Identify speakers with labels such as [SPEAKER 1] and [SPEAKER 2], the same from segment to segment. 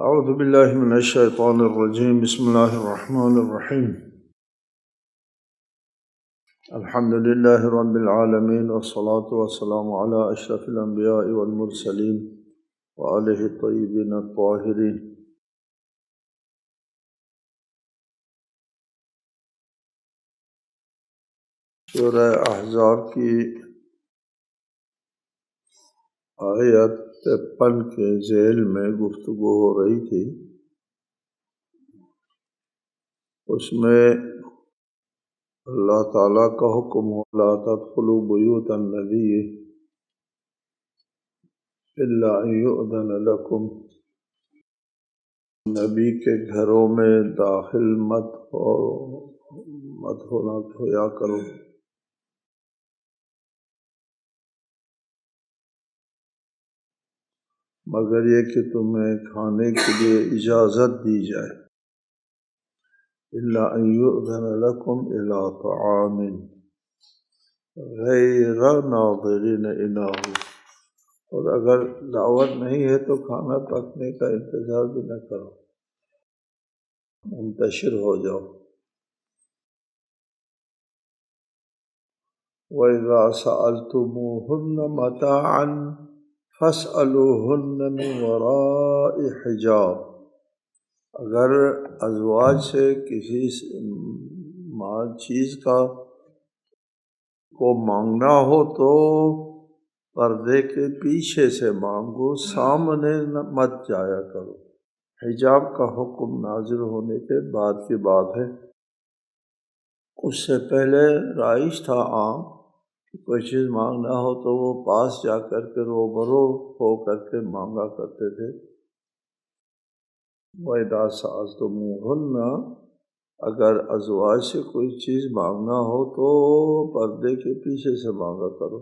[SPEAKER 1] اعوذ باللہ من الشیطان الرجیم بسم اللہ الرحمن الرحیم الحمد للہ رب العالمین والصلاة والسلام علی اشرف الانبیاء والمرسلین وآلہ الطیبین الطاہرین۔ سورہ احزاب کی آیت 53 کے ذیل میں گفتگو ہو رہی تھی۔ اس میں اللہ تعالیٰ کا حکم ہو لا تدخلوا بیوت النبی الا ان یؤذن لکم، نبی کے گھروں میں داخل مت ہویا کرو مگر یہ کہ تمہیں کھانے کے لیے اجازت دی جائے۔ الا ان یؤذن لکم الی طعام غیر ناظرین انہ، اور اگر دعوت نہیں ہے تو کھانا پکنے کا انتظار بھی نہ کرو، منتشر ہو جاؤ۔ وَإِذَا سَأَلْتُمُوهُنَّ مَتَاعًا فَاسْأَلُوهُنَّ مِنْ وَرَاءِ حِجَابٍ، اگر ازواج سے کسی چیز کو مانگنا ہو تو پردے کے پیچھے سے مانگو، سامنے مت جایا کرو۔ حجاب کا حکم نازل ہونے کے بعد کی بات ہے۔ اس سے پہلے رائج تھا عام کہ کوئی چیز مانگنا ہو تو وہ پاس جا کر کے روبرو ہو کر کے مانگا کرتے تھے۔ وَإِذَا سَأَلْتُمُوهُنَّ، اگر ازواج سے کوئی چیز مانگنا ہو تو پردے کے پیچھے سے مانگا کرو۔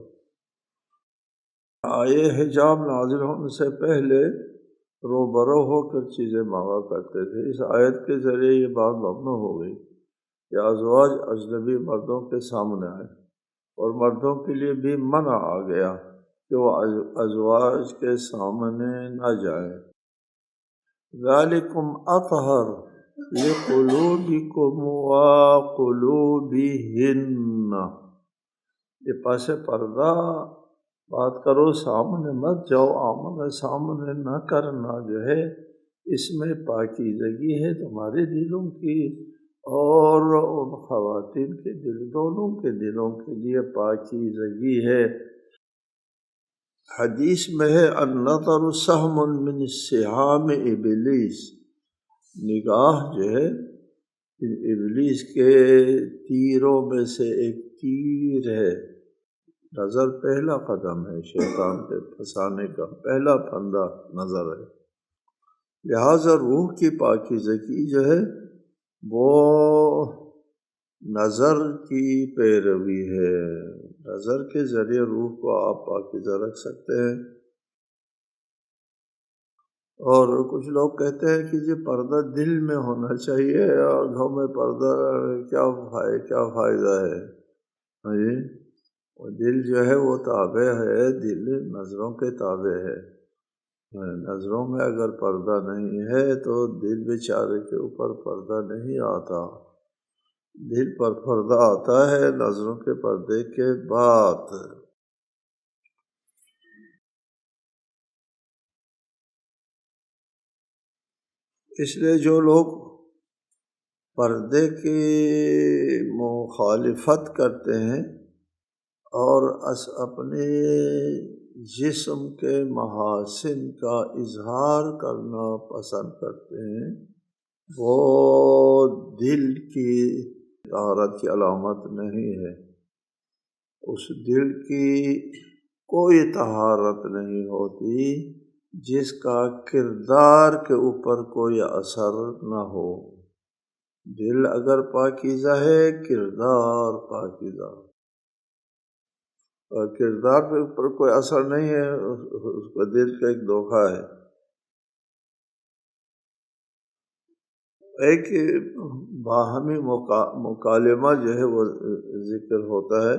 [SPEAKER 1] آئے حجاب نازل ہونے سے پہلے روبرو ہو کر چیزیں مانگا کرتے تھے۔ اس آیت کے ذریعے یہ بات ممنوع ہو گئی کہ ازواج اجنبی مردوں کے سامنے آئے، اور مردوں کے لیے بھی منع آ گیا کہ وہ ازواج کے سامنے نہ جائیں۔ ذالکم اطہر لقلوبکم وقلوبہن، یہ پس پردہ بات کرو، سامنے مت جاؤ، آمنے سامنے نہ کرنا جو ہے اس میں پاکیزگی ہے تمہارے دلوں کی اور ان خواتین کے دل، دونوں کے دلوں کے لیے پاکیزگی ہے۔ حدیث میں ہے النظر سہم من سہام ابلیس، نگاہ جو ہے ابلیس کے تیروں میں سے ایک تیر ہے۔ نظر پہلا قدم ہے شیطان کے پھنسانے کا، پہلا پھندا نظر ہے۔ لہٰذا روح کی پاکیزگی جو ہے وہ نظر کی پیروی ہے، نظر کے ذریعے روح کو آپ پاکیزہ رکھ سکتے ہیں۔ اور کچھ لوگ کہتے ہیں کہ یہ پردہ دل میں ہونا چاہیے، اور گھروں میں پردہ کیا فائدہ ہے؟ جی، وہ دل جو ہے وہ تابع ہے، دل نظروں کے تابع ہے۔ نظروں میں اگر پردہ نہیں ہے تو دل بیچارے کے اوپر پردہ نہیں آتا، دل پر پردہ آتا ہے نظروں کے پردے کے بعد۔ اس لیے جو لوگ پردے کی مخالفت کرتے ہیں اور اپنے جسم کے محاسن کا اظہار کرنا پسند کرتے ہیں، وہ دل کی طہارت کی علامت نہیں ہے۔ اس دل کی کوئی طہارت نہیں ہوتی جس کا کردار کے اوپر کوئی اثر نہ ہو۔ دل اگر پاکیزہ ہے، کردار پاکیزہ، اور کردار کے اوپر کوئی اثر نہیں ہے، اس کا دل کا ایک دھوکہ ہے۔ ایک باہمی مکالمہ جو ہے وہ ذکر ہوتا ہے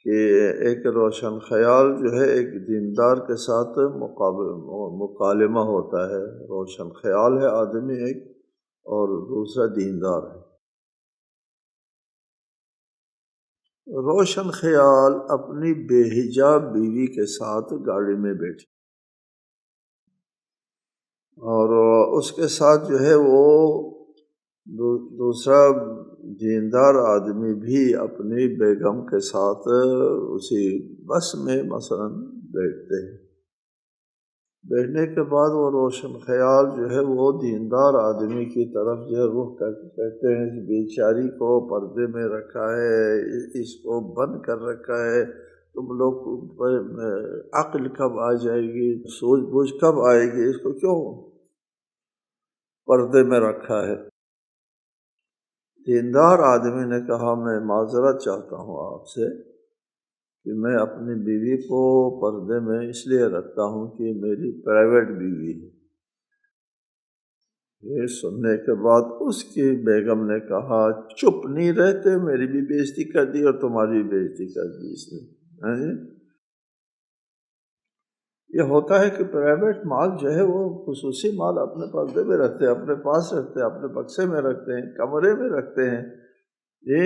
[SPEAKER 1] کہ ایک روشن خیال جو ہے ایک دیندار کے ساتھ مکالمہ ہوتا ہے۔ روشن خیال ہے آدمی ایک، اور دوسرا دیندار ہے۔ روشن خیال اپنی بے حجاب بیوی کے ساتھ گاڑی میں بیٹھی، اور اس کے ساتھ جو ہے وہ دوسرا دیندار آدمی بھی اپنی بیگم کے ساتھ اسی بس میں مثلا بیٹھتے ہیں۔ بیٹھنے کے بعد وہ روشن خیال جو ہے وہ دیندار آدمی کی طرف جو رخ کر کے کہتے ہیں، اس بیچاری کو پردے میں رکھا ہے، اس کو بند کر رکھا ہے، تم لوگ عقل کب آ جائے گی، سوچ بوجھ کب آئے گی، اس کو کیوں پردے میں رکھا ہے؟ دیندار آدمی نے کہا میں معذرت چاہتا ہوں آپ سے کہ میں اپنی بیوی کو پردے میں اس لیے رکھتا ہوں کہ میری پرائیویٹ بیوی ہے۔ یہ سننے کے بعد اس کی بیگم نے کہا چپ نہیں رہتے، میری بھی بےعزتی کر دی اور تمہاری بھی بےعزتی کر دی اس نے۔ یہ ہوتا ہے کہ پرائیویٹ مال جو ہے وہ خصوصی مال اپنے پردے میں رکھتے ہیں، اپنے پاس رکھتے ہیں، اپنے بکسے میں رکھتے ہیں، کمرے میں رکھتے ہیں۔ یہ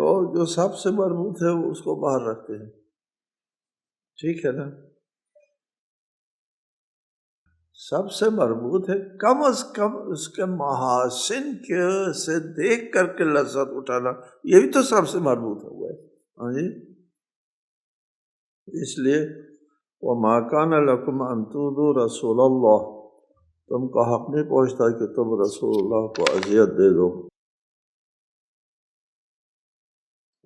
[SPEAKER 1] اور جو سب سے مربوط ہے وہ اس کو باہر رکھتے ہیں، ٹھیک ہے نا؟ سب سے مربوط ہے، کم از کم اس کے محاسن کے سے دیکھ کر کے لذت اٹھانا، یہ بھی تو سب سے مربوط ہوا ہے۔ ہاں جی، اس لیے وَمَا كَانَ لَكُمْ أَن تُؤْذُوا رَسُولَ اللَّهِ، تم کو حق نہیں پہنچتا کہ تم رسول اللہ کو اذیت دے دو۔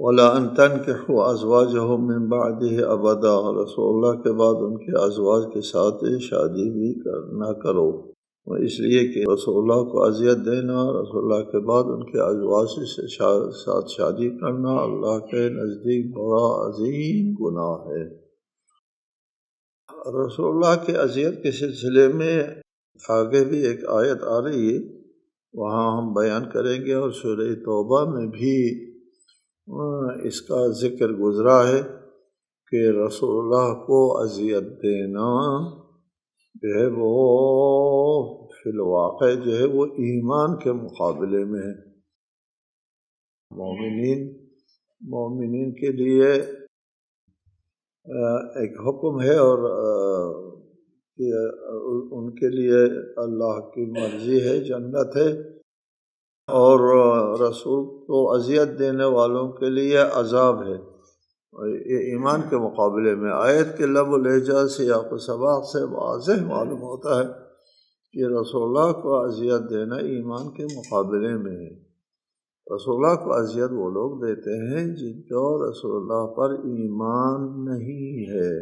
[SPEAKER 1] وَلَا أَن تَنكِحُوا أَزْوَاجَهُ مِن بَعْدِهِ أَبَدًا، رسول اللہ کے بعد ان کے ازواج کے ساتھ شادی بھی نہ کرو، اس لیے کہ رسول اللہ کو اذیت دینا، رسول اللہ کے بعد ان کے ازواج سے ساتھ شادی کرنا اللہ کے نزدیک بڑا عظیم گناہ ہے۔ رسول اللہ کے اذیت کے سلسلے میں آگے بھی ایک آیت آ رہی ہے، وہاں ہم بیان کریں گے، اور سورہ توبہ میں بھی اس کا ذکر گزرا ہے کہ رسول اللہ کو اذیت دینا جو ہے وہ فی الواقع جو ہے وہ ایمان کے مقابلے میں ہے۔ مومنین کے لیے ایک حکم ہے، اور ان کے لیے اللہ کی مرضی ہے، جنت ہے، اور رسول کو اذیت دینے والوں کے لیے عذاب ہے۔ یہ ایمان کے مقابلے میں آیت کے لب و لہجہ سیاق و سباق سے واضح معلوم ہوتا ہے کہ رسول اللہ کو اذیت دینا ایمان کے مقابلے میں ہے۔ رسول اللہ کو اذیت وہ لوگ دیتے ہیں جن کو رسول اللہ پر ایمان نہیں ہے۔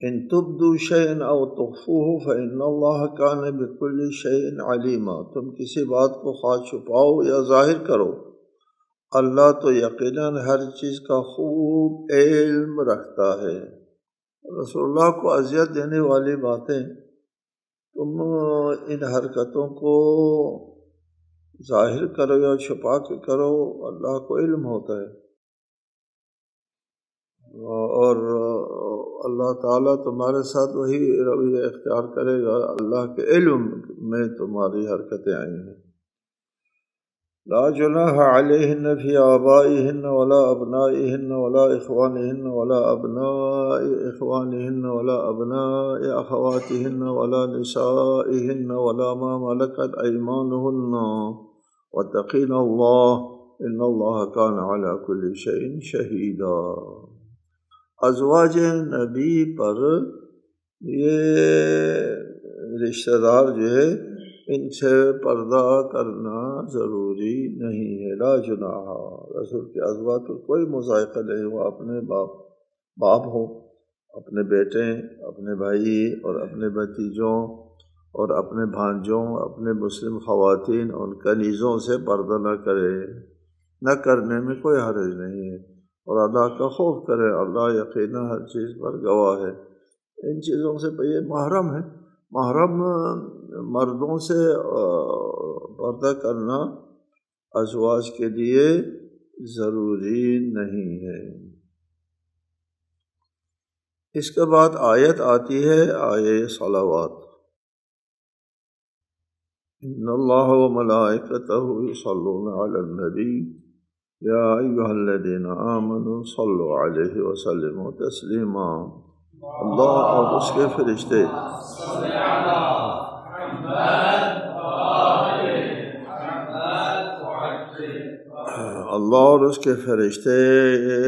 [SPEAKER 1] ان تبدوا شيئا او تخفوه فان الله كان بكل شيء عليما، تم کسی بات کو خواہ چھپاؤ یا ظاہر کرو، اللہ تو یقیناً ہر چیز کا خوب علم رکھتا ہے۔ رسول اللہ کو اذیت دینے والی باتیں تم ان حرکتوں کو ظاہر کرو یا چھپا کے کرو، اللہ کو علم ہوتا ہے، اور اللہ تعالیٰ تمہارے ساتھ وہی رویہ اختیار کرے گا، اللہ کے علم میں تمہاری حرکتیں آئی ہیں۔ لا جناح علیہن فی آبائہن ولا ابنائہن ولا اخوانہن ولا ابناء اخوانہن ولا ابناء اخواتہن ولا نسائہن ولا ما ملکت ایمانہن واتقین اللہ ان اللہ کان علی کل شیء شہیدا۔ ازواج نبی پر یہ رشتہ دار جو ہے ان سے پردہ کرنا ضروری نہیں ہے۔ لا جناح، رسول کے ازواج پر کوئی مذائقہ نہیں، وہ اپنے باپ ہو، اپنے بیٹے، اپنے بھائی اور اپنے بھتیجوں اور اپنے بھانجوں، اپنے مسلم خواتین ان کنیزوں سے پردہ نہ کرے، نہ کرنے میں کوئی حرج نہیں ہے، اور اللہ کا خوف کرے، اللہ یقیناً ہر چیز پر گواہ ہے۔ ان چیزوں سے یہ محرم ہے، محرم مردوں سے پردہ کرنا ازواج کے لیے ضروری نہیں ہے۔ اس کے بعد آیت آتی ہے آیہ صلوات، ان اللہ و ملائکتہ یصلون علی النبی یا ایھا الذین آمنوا صلوا علیہ وسلموا تسلیما۔ اللہ اور اس کے فرشتے اللہ اور اس کے فرشتے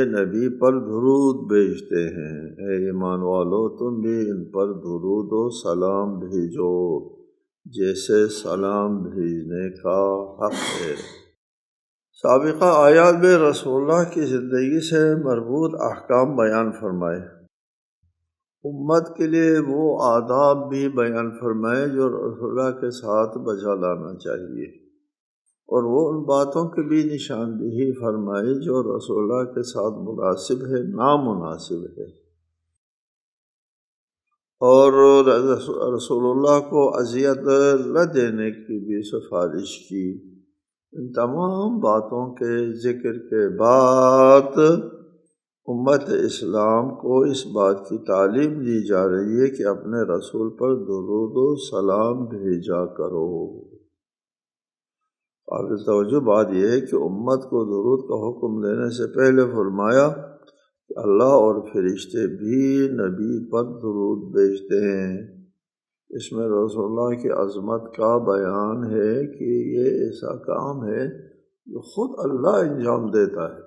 [SPEAKER 1] نبی پر درود بھیجتے ہیں۔ اے ایمان والو تم بھی ان پر درود و سلام بھیجو جیسے سلام بھیجنے کا حق ہے۔ سابقہ آیات میں رسول اللہ کی زندگی سے مربوط احکام بیان فرمائے، امت کے لیے وہ آداب بھی بیان فرمائے جو رسول اللہ کے ساتھ بجا لانا چاہیے، اور وہ ان باتوں کی بھی نشاندہی فرمائی جو رسول اللہ کے ساتھ مناسب ہے، نامناسب ہے، اور رسول اللہ کو اذیت نہ دینے کی بھی سفارش کی۔ ان تمام باتوں کے ذکر کے بعد امت اسلام کو اس بات کی تعلیم دی جا رہی ہے کہ اپنے رسول پر درود و سلام بھیجا کرو۔ قابل توجہ بات یہ ہے کہ امت کو درود کا حکم دینے سے پہلے فرمایا کہ اللہ اور فرشتے بھی نبی پر درود بھیجتے ہیں۔ اس میں رسول اللہ کی عظمت کا بیان ہے کہ یہ ایسا کام ہے جو خود اللہ انجام دیتا ہے۔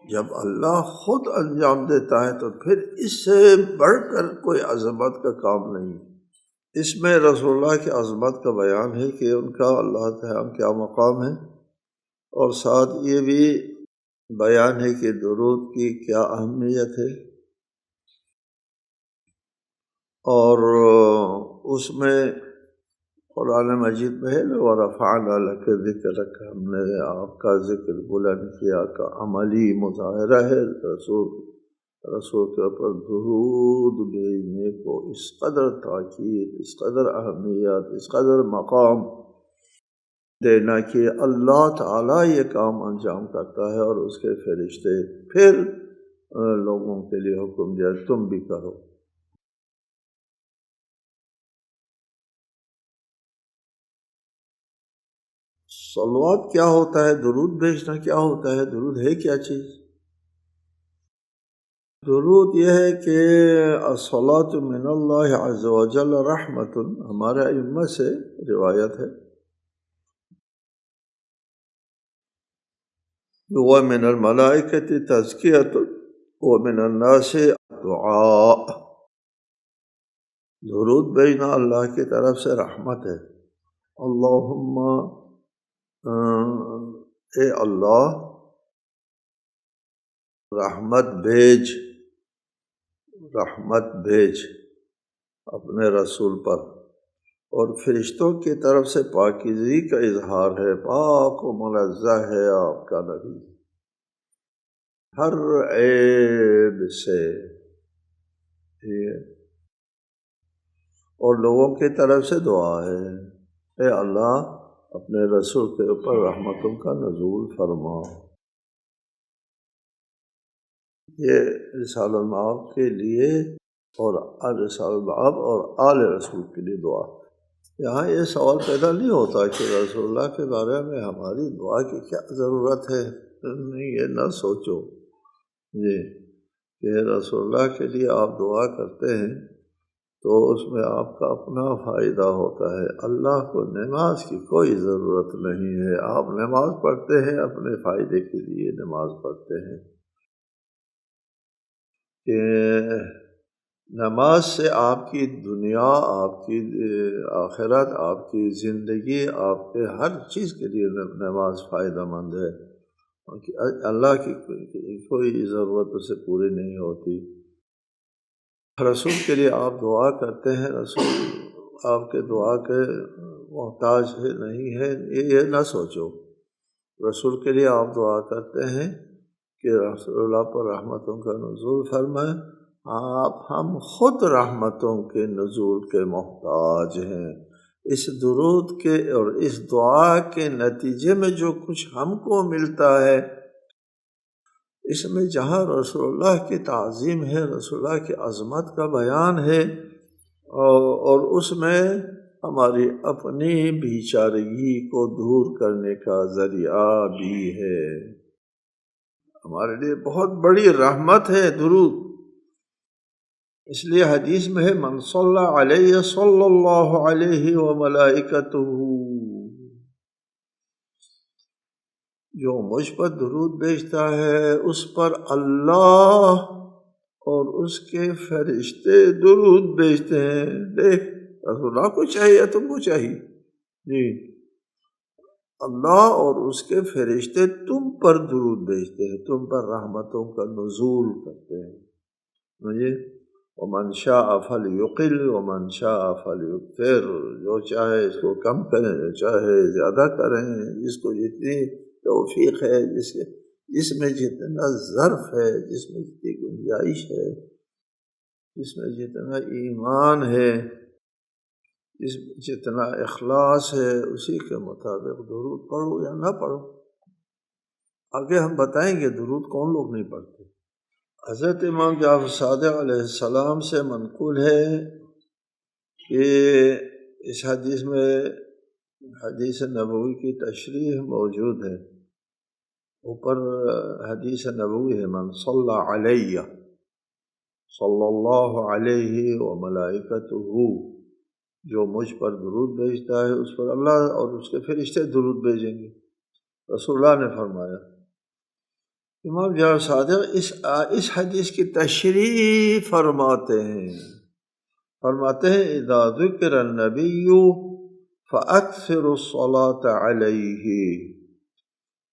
[SPEAKER 1] جب اللہ خود انجام دیتا ہے تو پھر اس سے بڑھ کر کوئی عظمت کا کام نہیں۔ اس میں رسول اللہ کی عظمت کا بیان ہے کہ ان کا اللہ تعالیٰ کیا مقام ہے، اور ساتھ یہ بھی بیان ہے کہ درود کی کیا اہمیت ہے، اور اس میں قرآن مجید میں ہے وَرَفَعْنَا لَكَ ذِكْرَكَ، ہم نے آپ کا ذکر بلند کیا کا عملی مظاہرہ ہے رسول کے اوپر درود بھیجنے کو اس قدر تاکید، اس قدر اہمیت، اس قدر مقام دینا کہ اللہ تعالیٰ یہ کام انجام کرتا ہے اور اس کے فرشتے پھر لوگوں کے لیے حکم دیا تم بھی کرو۔ صلوات کیا ہوتا ہے؟ درود بھیجنا کیا ہوتا ہے؟ درود ہے کیا چیز؟ درود یہ ہے کہ الصلاۃ من اللہ عز و جل رحمت، ہمارے ائمہ سے روایت ہے، ومن الملائکۃ تزکیۃ ومن الناس دعاء، درود بھیجنا اللہ کی طرف سے رحمت ہے۔ اللہم اے اللہ رحمت بھیج اپنے رسول پر، اور فرشتوں کی طرف سے پاکیزگی کا اظہار ہے، پاک و منزہ ہے آپ کا نبی ہر عیب سے، اور لوگوں کی طرف سے دعا ہے اے اللہ اپنے رسول کے اوپر رحمتوں کا نزول فرما۔ یہ رسالۃ المآب کے لیے اور رسالۃ المآب اور آل رسول کے لیے دعا۔ یہاں یہ سوال پیدا نہیں ہوتا کہ رسول اللہ کے بارے میں ہماری دعا کی کیا ضرورت ہے، نہیں، یہ نہ سوچو جی کہ رسول اللہ کے لیے آپ دعا کرتے ہیں تو اس میں آپ کا اپنا فائدہ ہوتا ہے، اللہ کو نماز کی کوئی ضرورت نہیں ہے۔ آپ نماز پڑھتے ہیں اپنے فائدے کے لیے نماز پڑھتے ہیں کہ نماز سے آپ کی دنیا، آپ کی آخرت، آپ کی زندگی، آپ کے ہر چیز کے لیے نماز فائدہ مند ہے، اللہ کی کوئی ضرورت اسے پوری نہیں ہوتی۔ رسول کے لیے آپ دعا کرتے ہیں، رسول آپ کے دعا کے محتاج ہے نہیں ہے، یہ نہ سوچو۔ رسول کے لیے آپ دعا کرتے ہیں کہ رسول اللہ پر رحمتوں کا نزول فرمائے، ہم خود رحمتوں کے نزول کے محتاج ہیں۔ اس درود کے اور اس دعا کے نتیجے میں جو کچھ ہم کو ملتا ہے، اس میں جہاں رسول اللہ کی تعظیم ہے، رسول اللہ کی عظمت کا بیان ہے، اور اس میں ہماری اپنی بیچارگی کو دور کرنے کا ذریعہ بھی ہے۔ ہمارے لیے بہت بڑی رحمت ہے درود۔ اس لیے حدیث میں ہے من صلی علیہ صلی اللہ علیہ وملائکتہ، جو مجھ پر درود بھیجتا ہے اس پر اللہ اور اس کے فرشتے درود بھیجتے ہیں۔ دیکھ، رسول اللہ کو چاہیے، تم کو چاہیے جی، اللہ اور اس کے فرشتے تم پر درود بھیجتے ہیں، تم پر رحمتوں کا نزول کرتے ہیں۔ مجھے ومن شاء فلیقل ومن شاء فلیکثر، جو چاہے اس کو کم کریں، جو چاہے زیادہ کریں، جس کو جتنی توفیق ہے، جس میں جتنا ظرف ہے، جس میں جتنی گنجائش ہے، جس میں جتنا ایمان ہے، جس میں جتنا اخلاص ہے، اسی کے مطابق درود پڑھو یا نہ پڑھو۔ آگے ہم بتائیں گے درود کون لوگ نہیں پڑھتے۔ حضرت امام جعفر صادق علیہ السلام سے منقول ہے کہ اس حدیث میں حدیث نبوی کی تشریح موجود ہے، اوپر حدیث نبوی ہے من صلی علیہ صلی اللہ علیہ وملائکتہ، جو مجھ پر درود بھیجتا ہے اس پر اللہ اور اس کے فرشتے درود بھیجیں گے۔ رسول اللہ نے فرمایا۔ امام جعفر صادق اس حدیث کی تشریح فرماتے ہیں اذا ذکر النبی فاکثروا الصلاة علیہ،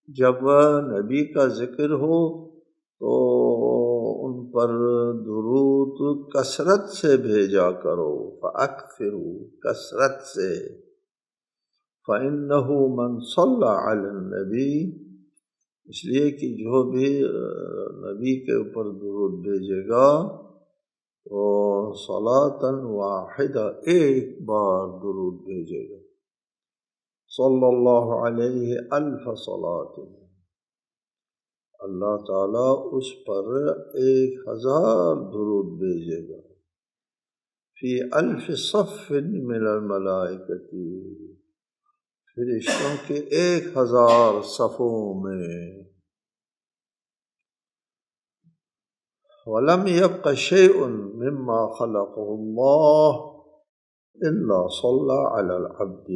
[SPEAKER 1] جب نبی کا ذکر ہو تو ان پر درود کثرت سے بھیجا کرو، فاکثروا، کثرت سے، فإنہ من صلی علی النبی، اس لیے کہ جو بھی نبی کے اوپر درود بھیجے گا تو صلاۃً واحدہ، ایک بار درود بھیجے گا، صلی اللہ علیہ الف صلاۃ، اللہ تعالیٰ اس پر 1000 درود بھیجے گا، فی الف صف من الملائکۃ، فرشتوں کے 1000 صفوں میں۔ وَلَمْ يَبْقَ شَيْءٌ مِّمَّا خَلَقَهُ اللَّهُ إِلَّا صَلَّى عَلَى الْعَبْدِ،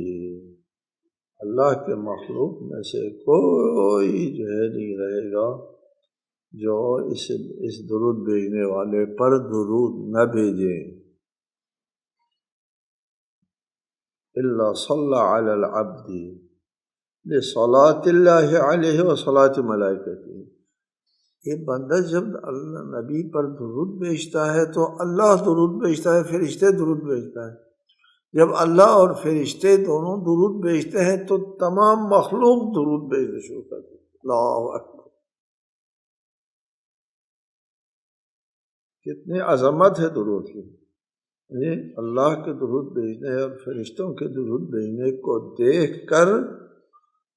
[SPEAKER 1] اللہ کے مخلوق میں سے کوئی جو ہے نہیں رہے گا جو اس درود بھیجنے والے پر درود نہ بھیجے، إِلَّا صَلَّى عَلَى الْعَبْدِ لِصَلَاةِ اللَّهِ عَلَيْهِ وَصَلَاةِ مَلَائِكَتِهِ، یہ بندہ جب اللہ نبی پر درود بھیجتا ہے تو اللہ درود بھیجتا ہے، فرشتے درود بھیجتا ہے۔ جب اللہ اور فرشتے دونوں درود بھیجتے ہیں تو تمام مخلوق درود بھیجنا شروع کرتے ہیں۔ اللہ اکبر، کتنی عظمت ہے درود کی! اللہ کے درود بھیجنے اور فرشتوں کے درود بھیجنے کو دیکھ کر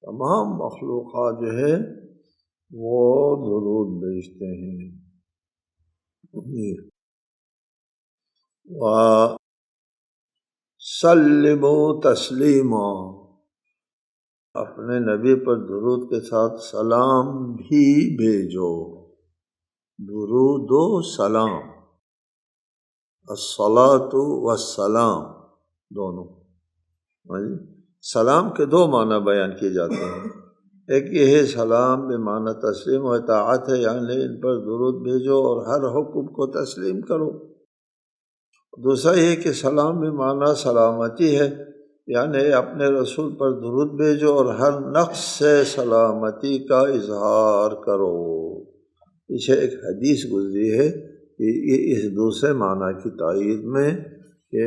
[SPEAKER 1] تمام مخلوقات جو ہے وہ درود بھیجتے ہیں۔ وَسَلِّمُوا تَسْلِيمًا، اپنے نبی پر درود کے ساتھ سلام بھی بھیجو، درود و سلام، الصلاۃ والسلام دونوں۔ سلام کے 2 معنی بیان کیے جاتے ہیں، ایک یہ ہے سلام بمعنی تسلیم و اطاعت ہے، یعنی ان پر درود بھیجو اور ہر حکم کو تسلیم کرو۔ دوسرا یہ کہ سلام بمعنی سلامتی ہے، یعنی اپنے رسول پر درود بھیجو اور ہر نقص سے سلامتی کا اظہار کرو۔ پیچھے ایک حدیث گزری ہے کہ یہ اس دوسرے معنی کی تائید میں کہ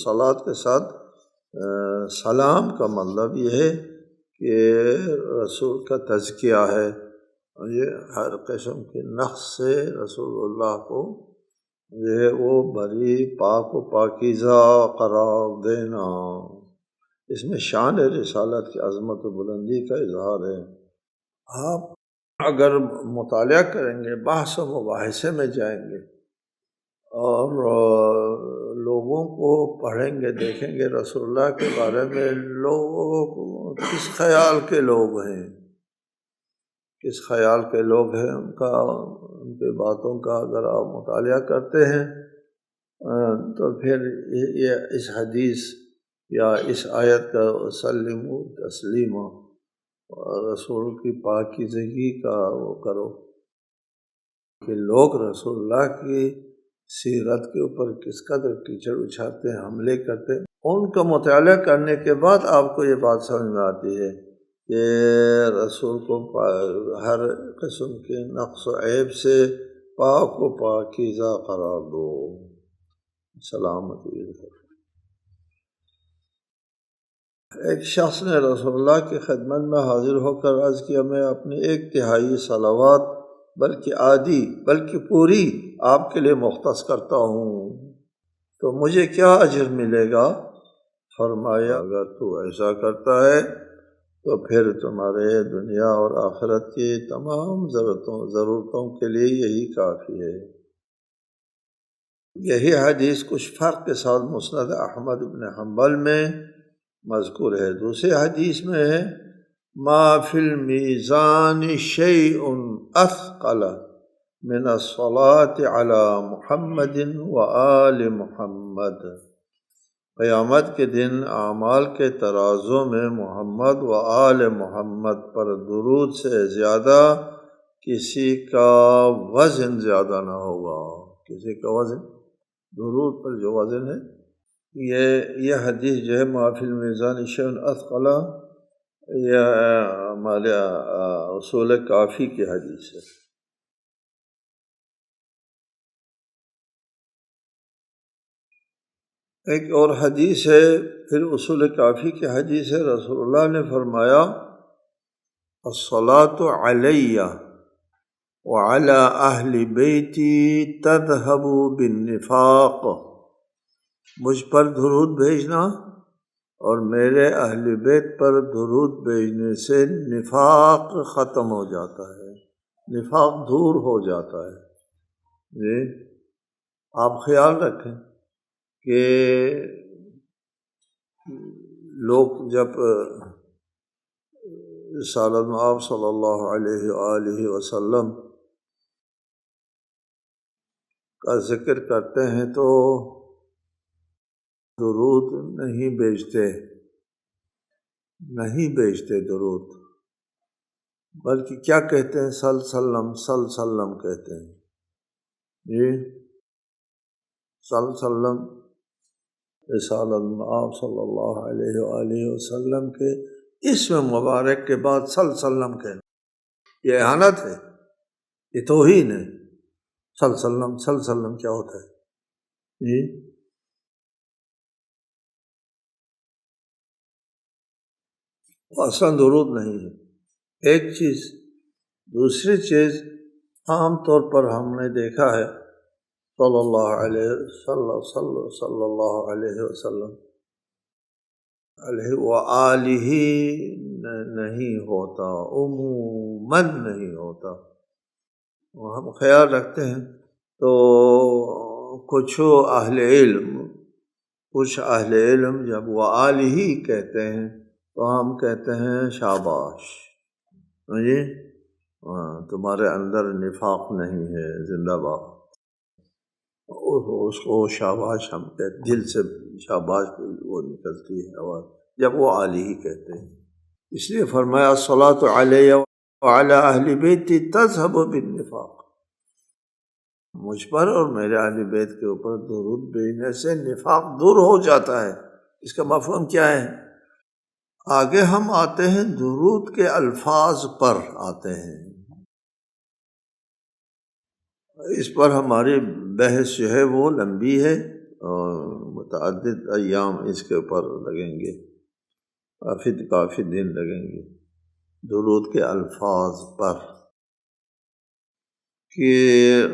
[SPEAKER 1] صلات کے ساتھ سلام کا مطلب یہ ہے کہ رسول کا تزکیہ ہے، یہ ہر قسم کے نقص سے رسول اللہ کو یہ وہ بری پاک و پاکیزہ قرار دینا، اس میں شان رسالت کی عظمت و بلندی کا اظہار ہے۔ آپ اگر مطالعہ کریں گے، بحث و مباحثے میں جائیں گے اور لوگوں کو پڑھیں گے، دیکھیں گے رسول اللہ کے بارے میں لوگ کس خیال کے لوگ ہیں، کس خیال کے لوگ ہیں، ان کے باتوں کا اگر آپ مطالعہ کرتے ہیں تو پھر یہ اس حدیث یا اس آیت کا وسلم تسلیم رسول کی پاکیزگی کا وہ کرو کہ لوگ رسول اللہ کی سیرت کے اوپر کس قدر کیچڑ اچھاتے ہیں، حملے کرتے ہیں۔ ان کا مطالعہ کرنے کے بعد آپ کو یہ بات سمجھ میں آتی ہے کہ رسول کو ہر قسم کے نقص و عیب سے پاک و پاکیزہ قرار دو، سلامتی۔ ایک شخص نے رسول اللہ کی خدمت میں حاضر ہو کر عرض کیا، میں اپنی 1/3 صلوات بلکہ آدھی بلکہ پوری آپ کے لیے مختص کرتا ہوں، تو مجھے کیا اجر ملے گا؟ فرمایا، اگر تو ایسا کرتا ہے تو پھر تمہارے دنیا اور آخرت کی تمام ضرورتوں کے لیے یہی کافی ہے۔ یہی حدیث کچھ فرق کے ساتھ مسند احمد بن حنبل میں مذکور ہے۔ دوسری حدیث میں ہے، ما فی المیزان شیء اثقل من الصلاۃ علی محمد و آل محمد۔ قیامت کے دن اعمال کے ترازو میں محمد و آل محمد پر درود سے زیادہ کسی کا وزن زیادہ نہ ہوگا۔ کسی کا وزن، درود پر جو وزن ہے، یہ حدیث جو ہے ما فی المیزان شیء اثقل، یہ ہمارے اصول کافی کی حدیث ہے۔ ایک اور حدیث ہے، پھر اصول کافی کی حدیث ہے، رسول اللہ نے فرمایا، الصلاۃ علی وعلی اہل بیتی تذہب بالنفاق، مجھ پر درود بھیجنا اور میرے اہل بیت پر درود بھیجنے سے نفاق ختم ہو جاتا ہے، نفاق دور ہو جاتا ہے۔ جی آپ خیال رکھیں کہ لوگ جب رسالت آپ صلی اللہ علیہ وآلہ وسلم کا ذکر کرتے ہیں تو درود نہیں بیچتے درود، بلکہ کیا کہتے ہیں؟ سلم کہتے ہیں۔ جی سلم رسالت آپ صلی اللہ علیہ وآلہ وسلم کے اسم مبارک کے بعد سلم کہنا، یہ اہانت ہے، یہ توہین ہے۔ سلم کیا ہوتا ہے؟ جی اصلا درود نہیں ہے، ایک چیز۔ دوسری چیز، عام طور پر ہم نے دیکھا ہے صلی اللہ علیہ وسلم علیہ وآلہ نہیں ہوتا، عموماً نہیں ہوتا۔ ہم خیال رکھتے ہیں تو کچھ اہل علم جب وآلہ کہتے ہیں تو ہم کہتے ہیں شاباش جی، تمہارے اندر نفاق نہیں ہے، زندہ باد، اس کو شاباش ہم کہتے، دل سے شاباش وہ نکلتی ہے آواز جب وہ علیہ کہتے ہیں۔ اس لیے فرمایا الصلاۃ علی وعلی اہل بیتی تذہب بالنفاق، مجھ پر اور میرے اہل بیت کے اوپر درود بھیجنے سے نفاق دور ہو جاتا ہے۔ اس کا مفہوم کیا ہے؟ آگے ہم آتے ہیں درود کے الفاظ پر آتے ہیں، اس پر ہماری بحث جو ہے وہ لمبی ہے اور متعدد ایام اس کے اوپر لگیں گے، کافی دن لگیں گے درود کے الفاظ پر۔ کہ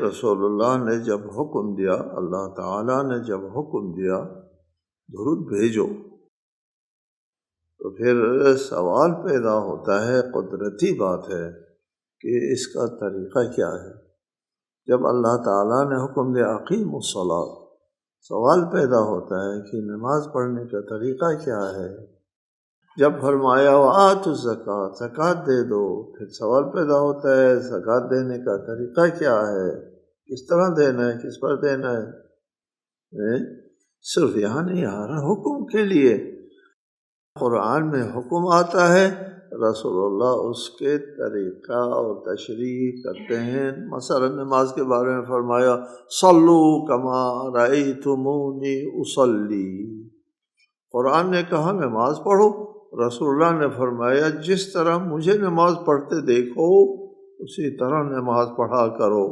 [SPEAKER 1] رسول اللہ نے جب حکم دیا، اللہ تعالیٰ نے جب حکم دیا درود بھیجو، تو پھر سوال پیدا ہوتا ہے، قدرتی بات ہے کہ اس کا طریقہ کیا ہے۔ جب اللہ تعالیٰ نے حکم دیا اقیموا الصلاۃ، سوال پیدا ہوتا ہے کہ نماز پڑھنے کا طریقہ کیا ہے۔ جب فرمایا وآتوا الزکوٰۃ، زکوٰۃ دے دو، پھر سوال پیدا ہوتا ہے زکوٰۃ دینے کا طریقہ کیا ہے، کس طرح دینا ہے، کس پر دینا ہے۔ صرف یہاں نہیں آ رہا حکم کے لیے، قرآن میں حکم آتا ہے، رسول اللہ اس کے طریقہ اور تشریح کرتے ہیں۔ مثلا نماز کے بارے میں فرمایا صلو کما رأیتمونی اصلی، قرآن نے کہا نماز پڑھو، رسول اللہ نے فرمایا جس طرح مجھے نماز پڑھتے دیکھو اسی طرح نماز پڑھا کرو۔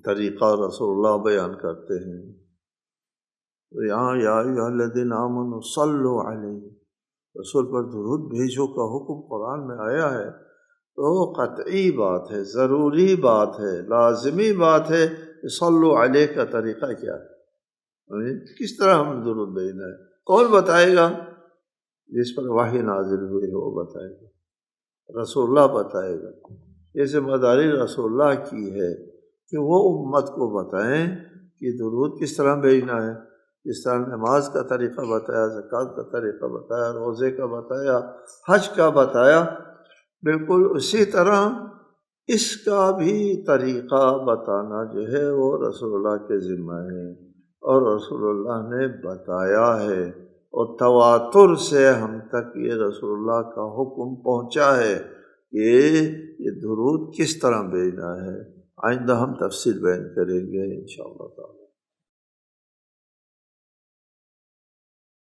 [SPEAKER 1] طریقہ رسول اللہ بیان کرتے ہیں۔ تو یہاں یا ایھا الذین آمنوا صلوا علیہ، رسول پر درود بھیجو کا حکم قرآن میں آیا ہے، تو قطعی بات ہے، ضروری بات ہے، لازمی بات ہے۔ صلو علیہ کا طریقہ کیا ہے، کس طرح ہم درود بھیجنا ہے، کون بتائے گا؟ جس پر وحی نازل ہوئی وہ بتائے گا، رسول اللہ بتائے گا۔ یہ ذمہ داری رسول اللہ کی ہے کہ وہ امت کو بتائیں کہ درود کس طرح بھیجنا ہے، جس طرح نماز کا طریقہ بتایا، زکوٰۃ کا طریقہ بتایا، روزے کا بتایا، حج کا بتایا، بالکل اسی طرح اس کا بھی طریقہ بتانا جو ہے وہ رسول اللہ کے ذمہ ہے، اور رسول اللہ نے بتایا ہے، اور تواتر سے ہم تک یہ رسول اللہ کا حکم پہنچا ہے کہ یہ درود کس طرح بھیجنا ہے۔ آئندہ ہم تفصیل بیان کریں گے انشاءاللہ تعالی۔